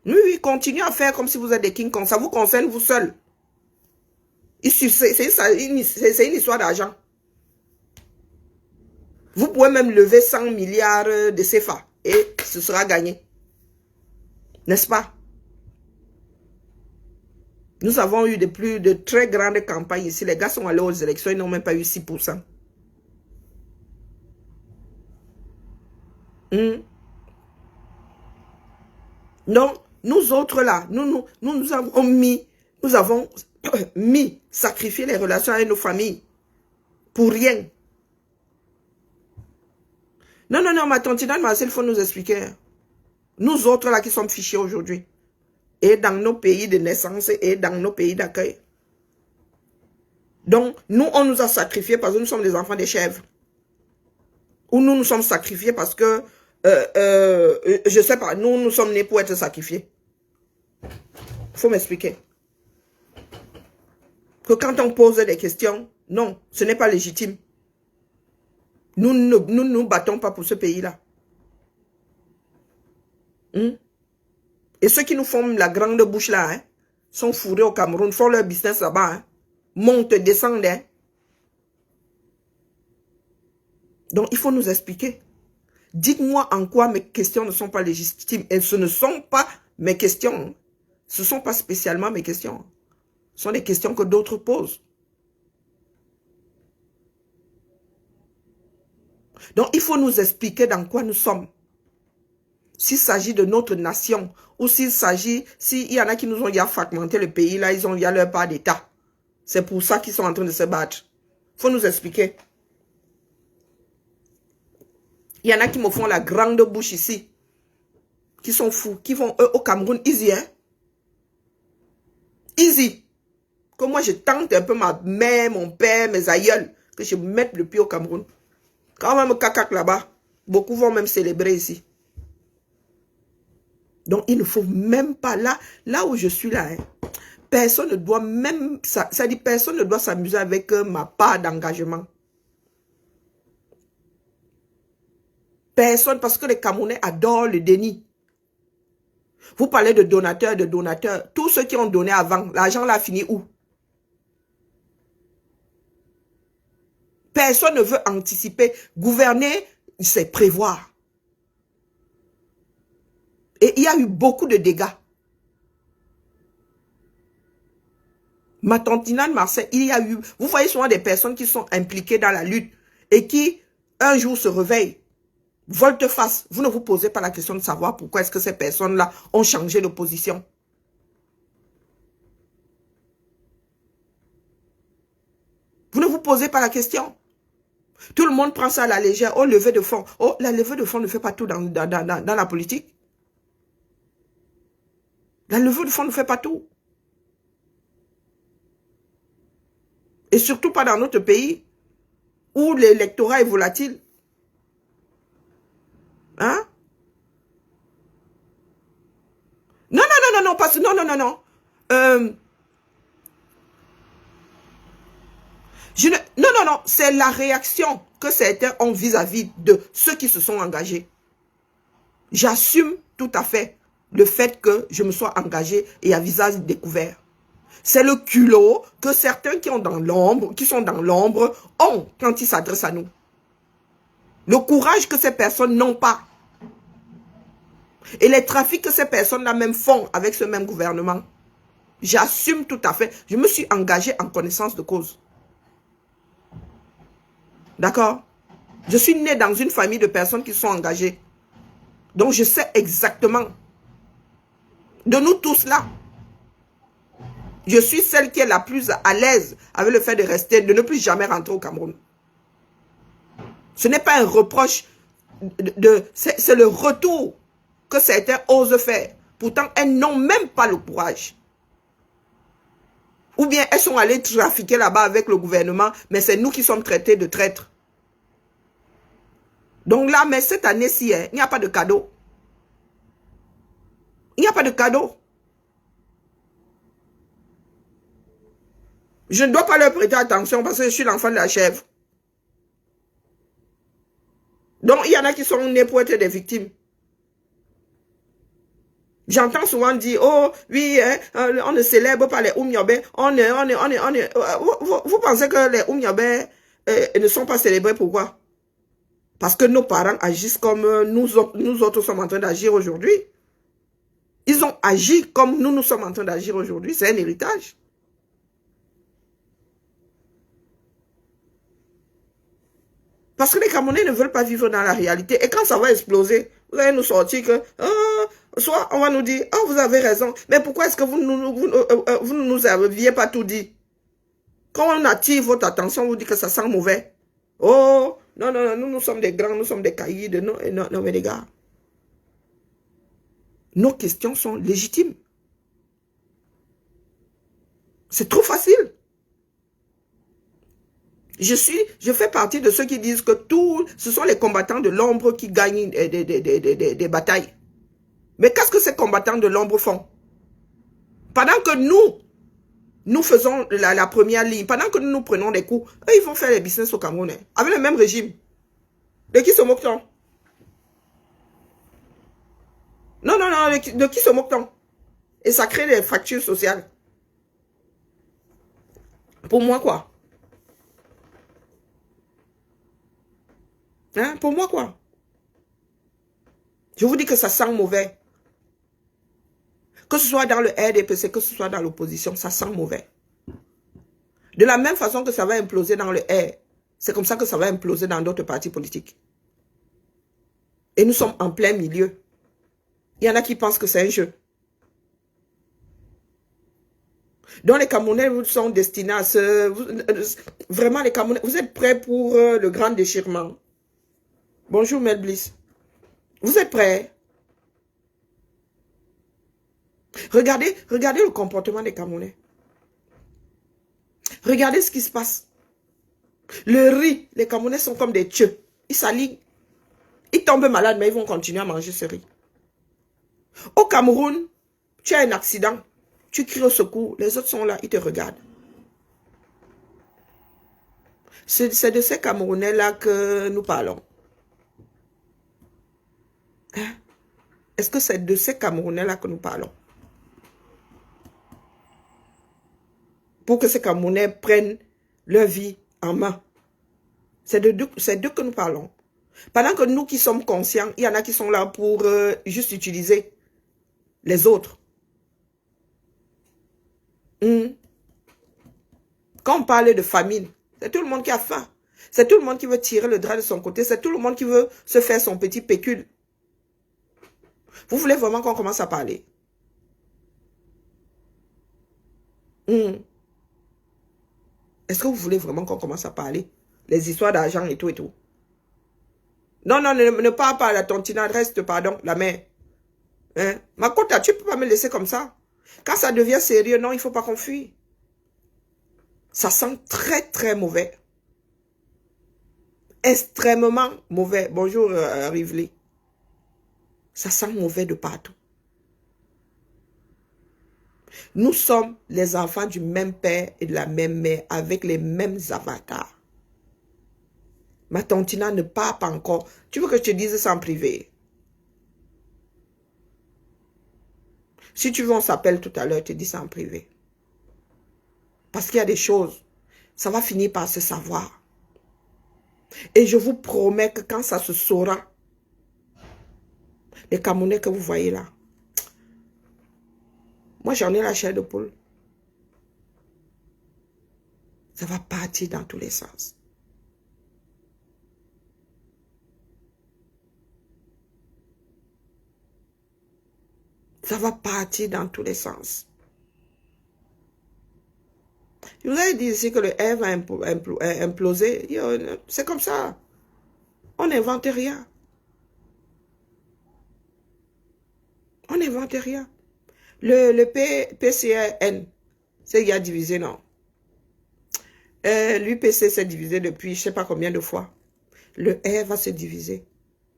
Oui, continuez à faire comme si vous êtes des King Kong. Ça vous concerne vous seul. C'est une histoire d'argent. Vous pouvez même lever 100 milliards de CFA et ce sera gagné. N'est-ce pas? Nous avons eu de très grandes campagnes ici. Les gars sont allés aux élections, ils n'ont même pas eu 6%. Donc, nous autres là, nous avons sacrifié les relations avec nos familles. Pour rien. Non, ma tante Marcel, il faut nous expliquer. Nous autres là qui sommes fichés aujourd'hui. Et dans nos pays de naissance et dans nos pays d'accueil. Donc, nous, on nous a sacrifiés parce que nous sommes des enfants des chèvres. Ou nous sommes sacrifiés parce que, je sais pas, nous sommes nés pour être sacrifiés. Il faut m'expliquer. Que quand on pose des questions, non, ce n'est pas légitime. Nous ne nous battons pas pour ce pays-là. Et ceux qui nous font la grande bouche là, hein, sont fourrés au Cameroun, font leur business là-bas, hein, montent, descendent. Hein. Donc, il faut nous expliquer. Dites-moi en quoi mes questions ne sont pas légitimes. Et ce ne sont pas mes questions. Ce ne sont pas spécialement mes questions. Ce sont des questions que d'autres posent. Donc, il faut nous expliquer dans quoi nous sommes. S'il s'agit de notre nation, ou s'il y en a qui nous ont déjà fragmenté le pays, là, ils ont déjà leur part d'État. C'est pour ça qu'ils sont en train de se battre. Il faut nous expliquer. Il y en a qui me font la grande bouche ici. Qui sont fous. Qui vont, eux, au Cameroun, easy, hein. Easy. Que moi, je tente un peu ma mère, mon père, mes aïeuls, que je mette le pied au Cameroun. Quand même cacac là-bas, beaucoup vont même célébrer ici. Donc, il ne faut même pas, là où je suis là, hein, personne ne doit même, ça dit personne ne doit s'amuser avec ma part d'engagement. Personne, parce que les Camerounais adorent le déni. Vous parlez de donateurs, tous ceux qui ont donné avant, l'argent là a fini où? Personne ne veut anticiper. Gouverner, c'est prévoir. Et il y a eu beaucoup de dégâts. Ma tante Marseille, il y a eu... Vous voyez souvent des personnes qui sont impliquées dans la lutte et qui, un jour, se réveillent. Volte-face. Vous ne vous posez pas la question de savoir pourquoi est-ce que ces personnes-là ont changé de position. Vous ne vous posez pas la question. Tout le monde prend ça à la légère. Oh, levée de fonds. Oh, la levée de fonds ne fait pas tout dans la politique. La levée de fonds ne fait pas tout. Et surtout pas dans notre pays où l'électorat est volatile. Hein? Non, parce que non. Non, c'est la réaction que certains ont vis-à-vis de ceux qui se sont engagés. J'assume tout à fait le fait que je me sois engagé et à visage découvert. C'est le culot que certains qui sont dans l'ombre ont quand ils s'adressent à nous. Le courage que ces personnes n'ont pas. Et les trafics que ces personnes-là même font avec ce même gouvernement. J'assume tout à fait. Je me suis engagé en connaissance de cause. D'accord? Je suis né dans une famille de personnes qui sont engagées. Donc je sais exactement. De nous tous là. Je suis celle qui est la plus à l'aise avec le fait de rester, de ne plus jamais rentrer au Cameroun. Ce n'est pas un reproche, c'est le retour que certains osent faire. Pourtant, elles n'ont même pas le courage. Ou bien elles sont allées trafiquer là-bas avec le gouvernement, mais c'est nous qui sommes traités de traîtres. Donc là, mais cette année-ci, il n'y a pas de cadeau. Il n'y a pas de cadeau. Je ne dois pas leur prêter attention parce que je suis l'enfant de la chèvre. Donc, il y en a qui sont nés pour être des victimes. J'entends souvent dire, oh, oui, on ne célèbre pas les Oumyobé. Vous pensez que les Oumyobé ne sont pas célébrés, pourquoi? Parce que nos parents agissent comme nous autres sommes en train d'agir aujourd'hui. Ils ont agi comme nous sommes en train d'agir aujourd'hui. C'est un héritage. Parce que les Camerounais ne veulent pas vivre dans la réalité. Et quand ça va exploser, vous allez nous sortir que, soit on va nous dire, oh, vous avez raison, mais pourquoi est-ce que vous ne nous aviez pas tout dit? Quand on attire votre attention, on vous dit que ça sent mauvais. Oh, non, non, non, nous sommes des grands, nous sommes des caïds. Non, non, non, mais les gars, nos questions sont légitimes. C'est trop facile. Je fais partie de ceux qui disent que ce sont les combattants de l'ombre qui gagnent des batailles. Mais qu'est-ce que ces combattants de l'ombre font? Pendant que nous faisons la première ligne, pendant que nous prenons des coups, eux, ils vont faire les business au Cameroun, avec le même régime. De qui se moque-t-on? Non, non, non, de qui se moque-t-on? Et ça crée des fractures sociales. Pour moi, quoi? Hein? Pour moi, quoi? Je vous dis que ça sent mauvais. Que ce soit dans le RDPC, que ce soit dans l'opposition, ça sent mauvais. De la même façon que ça va imploser dans le R, c'est comme ça que ça va imploser dans d'autres partis politiques. Et nous sommes en plein milieu. Il y en a qui pensent que c'est un jeu. Donc les Camerounais vous sont destinés à vraiment les Camerounais, vous êtes prêts pour le grand déchirement? Bonjour Mel Bliss. Vous êtes prêts? Regardez le comportement des Camerounais. Regardez ce qui se passe. Le riz, les Camerounais sont comme des tcheux. Ils s'alignent. Ils tombent malades, mais ils vont continuer à manger ce riz. Au Cameroun, tu as un accident. Tu cries au secours. Les autres sont là, ils te regardent. C'est de ces Camerounais-là que nous parlons. Hein? Est-ce que c'est de ces Camerounais-là que nous parlons? Pour que ces Camerounais prennent leur vie en main. C'est d'eux que nous parlons. Pendant que nous qui sommes conscients, il y en a qui sont là pour juste utiliser les autres. Quand on parle de famine, c'est tout le monde qui a faim. C'est tout le monde qui veut tirer le drap de son côté. C'est tout le monde qui veut se faire son petit pécule. Vous voulez vraiment qu'on commence à parler? Est-ce que vous voulez vraiment qu'on commence à parler? Les histoires d'argent et tout et tout. Non, non, ne parle pas à la tontine, reste, pardon, la mère. Hein? Makota, tu ne peux pas me laisser comme ça. Quand ça devient sérieux, non, il ne faut pas qu'on fuit. Ça sent très, très mauvais. Extrêmement mauvais. Bonjour, Rively. Ça sent mauvais de partout. Nous sommes les enfants du même père et de la même mère avec les mêmes avatars. Ma tontina ne part pas encore. Tu veux que je te dise ça en privé? Si tu veux, on s'appelle tout à l'heure, je te dis ça en privé. Parce qu'il y a des choses, ça va finir par se savoir. Et je vous promets que quand ça se saura, les Camerounais que vous voyez là, moi j'en ai la chair de poule. Ça va partir dans tous les sens. Ça va partir dans tous les sens. Je vous avais dit ici que le R va imploser. C'est comme ça. On n'invente rien. On n'invente rien. Le PCN, c'est il a divisé, non. L'UPC s'est divisé depuis je ne sais pas combien de fois. Le R va se diviser.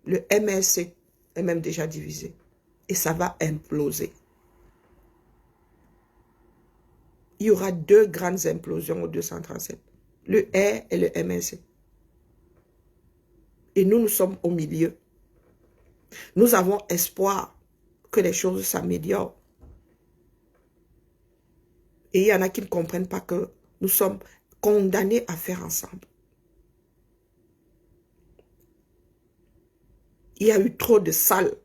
Le MRC est même déjà divisé. Et ça va imploser. Il y aura deux grandes implosions au 237. Le R et le MRC. Et nous sommes au milieu. Nous avons espoir que les choses s'améliorent. Et il y en a qui ne comprennent pas que nous sommes condamnés à faire ensemble. Il y a eu trop de salles.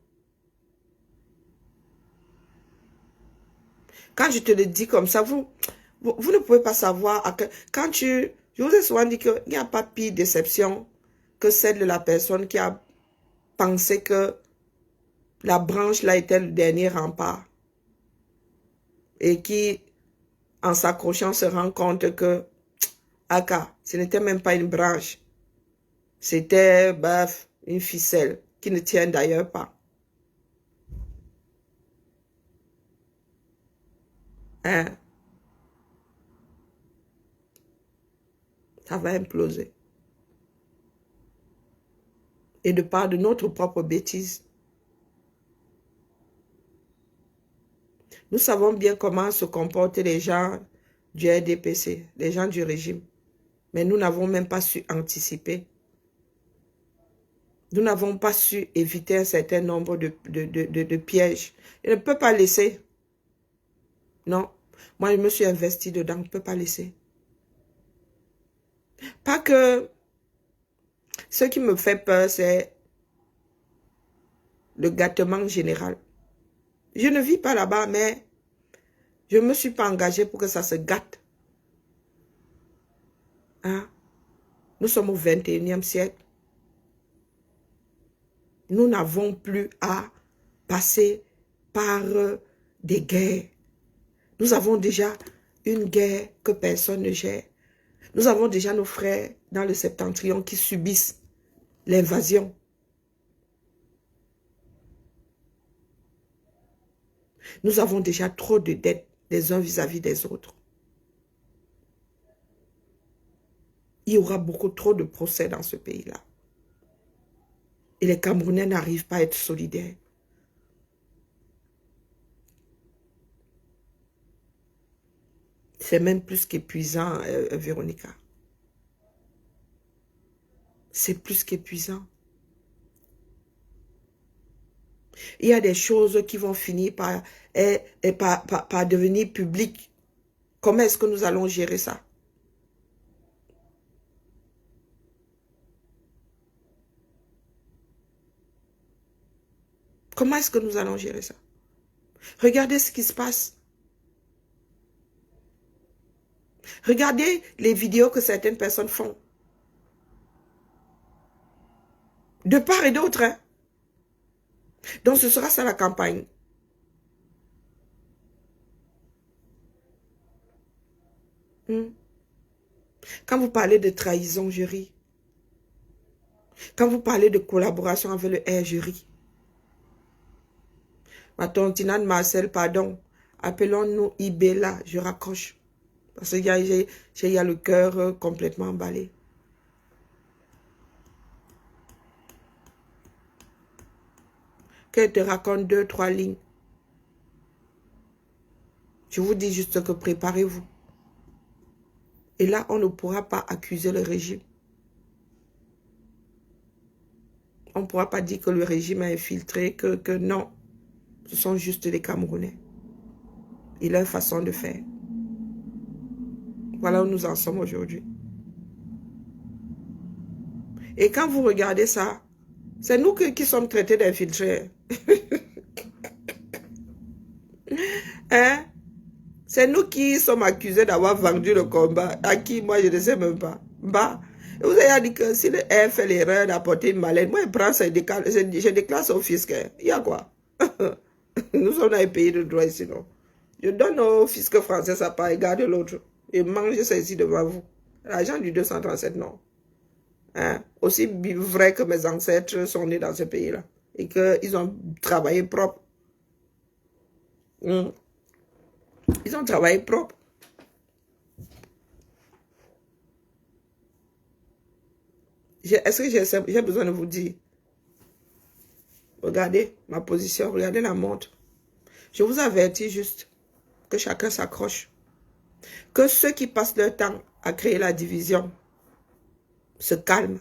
Quand je te le dis comme ça, vous ne pouvez pas savoir. Je vous ai souvent dit qu'il n'y a pas pire déception que celle de la personne qui a pensé que la branche là était le dernier rempart. Et qui, en s'accrochant, se rend compte que, ce n'était même pas une branche. C'était, une ficelle qui ne tient d'ailleurs pas. Hein? Ça va imploser. Et de part de notre propre bêtise. Nous savons bien comment se comportent les gens du RDPC, les gens du régime. Mais nous n'avons même pas su anticiper. Nous n'avons pas su éviter un certain nombre de pièges. Je ne peux pas laisser. Non. Moi, je me suis investi dedans. Je ne peux pas laisser. Pas que... Ce qui me fait peur, c'est le gâtement général. Je ne vis pas là-bas, mais je ne me suis pas engagée pour que ça se gâte. Hein? Nous sommes au 21e siècle. Nous n'avons plus à passer par des guerres. Nous avons déjà une guerre que personne ne gère. Nous avons déjà nos frères dans le septentrion qui subissent l'invasion. Nous avons déjà trop de dettes les uns vis-à-vis des autres. Il y aura beaucoup trop de procès dans ce pays-là. Et les Camerounais n'arrivent pas à être solidaires. C'est même plus qu'épuisant, Véronica. C'est plus qu'épuisant. Il y a des choses qui vont finir par devenir publiques. Comment est-ce que nous allons gérer ça? Comment est-ce que nous allons gérer ça? Regardez ce qui se passe. Regardez les vidéos que certaines personnes font. De part et d'autre. Hein? Donc ce sera ça la campagne. Quand vous parlez de trahison, je ris. Quand vous parlez de collaboration avec le R, je ris. Ma tontinade Marcel, pardon. Appelons-nous Ibella, je raccroche. Parce qu'il y a le cœur complètement emballé. Qu'elle te raconte 2, 3 lignes. Je vous dis juste que préparez-vous. Et là, on ne pourra pas accuser le régime. On ne pourra pas dire que le régime a infiltré, que non. Ce sont juste les Camerounais. Et leur façon de faire. Voilà où nous en sommes aujourd'hui. Et quand vous regardez ça, c'est nous qui sommes traités d'infiltrés. Hein? C'est nous qui sommes accusés d'avoir vendu le combat. À qui? Moi, je ne sais même pas. Bah, vous avez dit que si le R fait l'erreur d'apporter une mallette, moi, je prends ça, je déclare ça au fisc. Il y a quoi? Nous sommes dans un pays de droit ici, non? Je donne au fisc français sa part et garde l'autre. et manger ça ici devant vous. L'argent du 237, non. Hein? Aussi vrai que mes ancêtres sont nés dans ce pays-là et qu'ils ont travaillé propre. Ils ont travaillé propre. Est-ce que j'ai besoin de vous dire? Regardez ma position, regardez la montre. Je vous avertis juste que chacun s'accroche. Que ceux qui passent leur temps à créer la division se calment.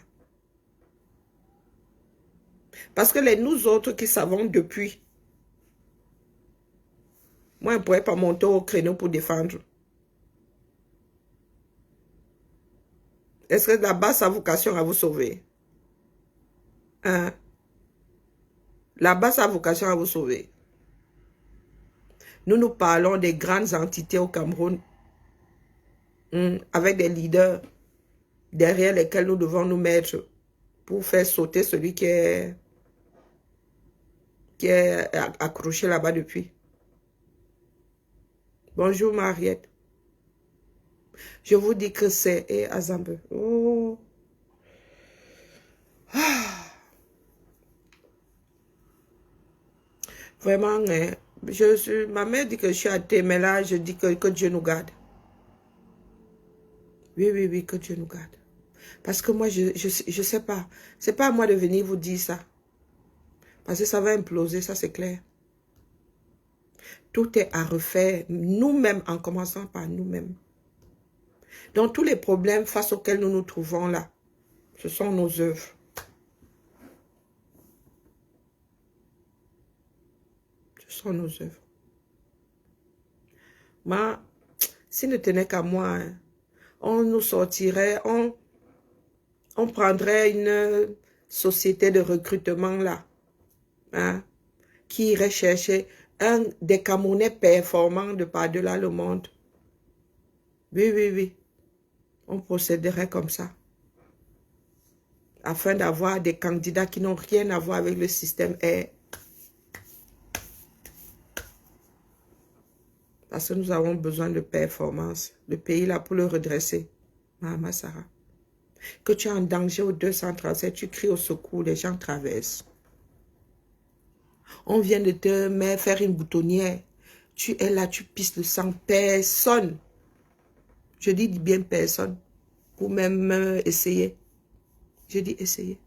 Parce que les nous autres qui savons depuis, moi, je ne pourrais pas monter au créneau pour défendre. Est-ce que là-bas, sa vocation à vous sauver? Hein? Là-bas, sa vocation à vous sauver. Nous parlons des grandes entités au Cameroun, avec des leaders derrière lesquels nous devons nous mettre pour faire sauter celui qui est accroché là-bas depuis. Bonjour Mariette. Je vous dis que c'est... Et Azambe. Oh. Ah. Vraiment, hein, ma mère dit que je suis athée, mais là, je dis que Dieu nous garde. Oui, oui, oui, que Dieu nous garde. Parce que moi, je sais pas. C'est pas à moi de venir vous dire ça. Parce que ça va imploser, ça c'est clair. Tout est à refaire, nous-mêmes, en commençant par nous-mêmes. Donc, tous les problèmes face auxquels nous nous trouvons là, ce sont nos œuvres. Ce sont nos œuvres. Moi, s'il ne tenait qu'à moi, hein, on nous sortirait, on prendrait une société de recrutement là, hein, qui irait chercher des Camerounais performants de par-delà le monde. Oui, oui, oui. On procéderait comme ça. Afin d'avoir des candidats qui n'ont rien à voir avec le système R. Parce que nous avons besoin de performance. Le pays là pour le redresser. Mama Sarah. Que tu es en danger au 237, tu cries au secours, les gens traversent. On vient de te faire une boutonnière. Tu es là, tu pisses le sang. Personne. Je dis bien personne. Pour même essayer. Je dis essayer.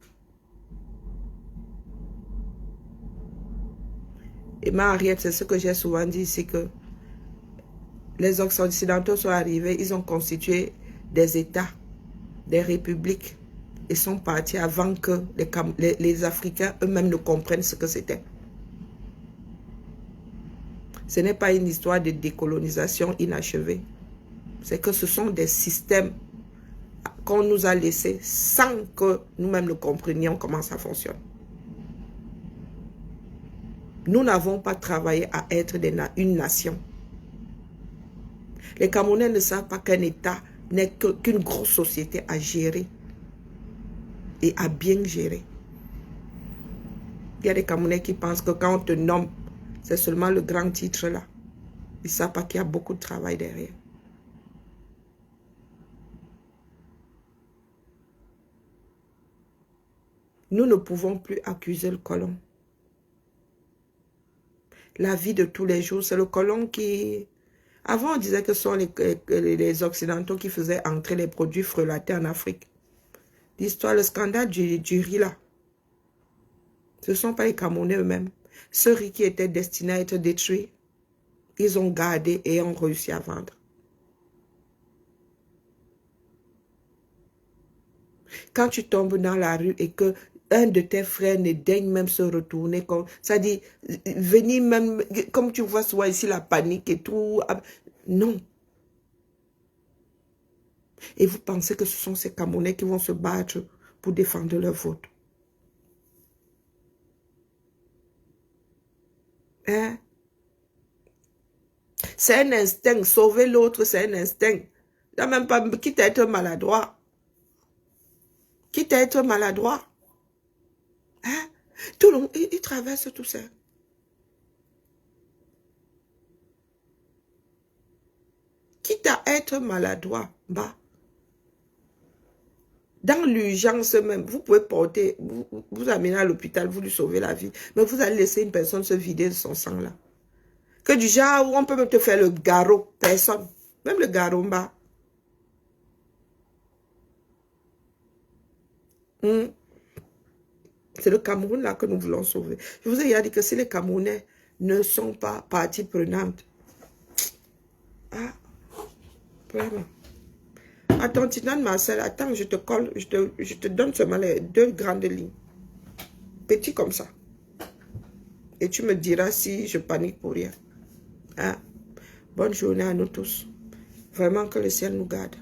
Et Mariette, c'est ce que j'ai souvent dit, c'est que les Occidentaux sont arrivés, ils ont constitué des États, des républiques, et sont partis avant que les Africains eux-mêmes ne comprennent ce que c'était. Ce n'est pas une histoire de décolonisation inachevée. C'est que ce sont des systèmes qu'on nous a laissés sans que nous-mêmes ne comprenions comment ça fonctionne. Nous n'avons pas travaillé à être une nation. Les Camerounais ne savent pas qu'un État n'est qu'une grosse société à gérer et à bien gérer. Il y a des Camerounais qui pensent que quand on te nomme, c'est seulement le grand titre là. Ils ne savent pas qu'il y a beaucoup de travail derrière. Nous ne pouvons plus accuser le colon. La vie de tous les jours, c'est le colon qui... Avant, on disait que ce sont les Occidentaux qui faisaient entrer les produits frelatés en Afrique. L'histoire, le scandale du riz là. Ce ne sont pas les Camerounais eux-mêmes. Ce riz qui était destiné à être détruit, ils ont gardé et ont réussi à vendre. Quand tu tombes dans la rue et que un de tes frères ne daigne même se retourner, ça dit, venir même, comme tu vois souvent ici la panique et tout, non. Et vous pensez que ce sont ces Camerounais qui vont se battre pour défendre leur vote. Hein? C'est un instinct. Sauver l'autre, c'est un instinct. Il même pas, quitte à être maladroit. Quitte à être maladroit. Hein? Tout le monde, il traverse tout ça. quitte à être maladroit, bah, dans l'urgence même, vous pouvez porter, vous amener à l'hôpital, vous lui sauvez la vie, mais vous allez laisser une personne se vider de son sang là. Que du genre où on peut même te faire le garrot, personne. Même le garomba. C'est le Cameroun là que nous voulons sauver. Je vous ai déjà dit que si les Camerounais ne sont pas partie prenante, ah, vraiment. Attends, Tinane Marcel, attends, je te colle, je te donne seulement les 2 grandes lignes. Petit comme ça. Et tu me diras si je panique pour rien. Ah, bonne journée à nous tous. Vraiment que le ciel nous garde.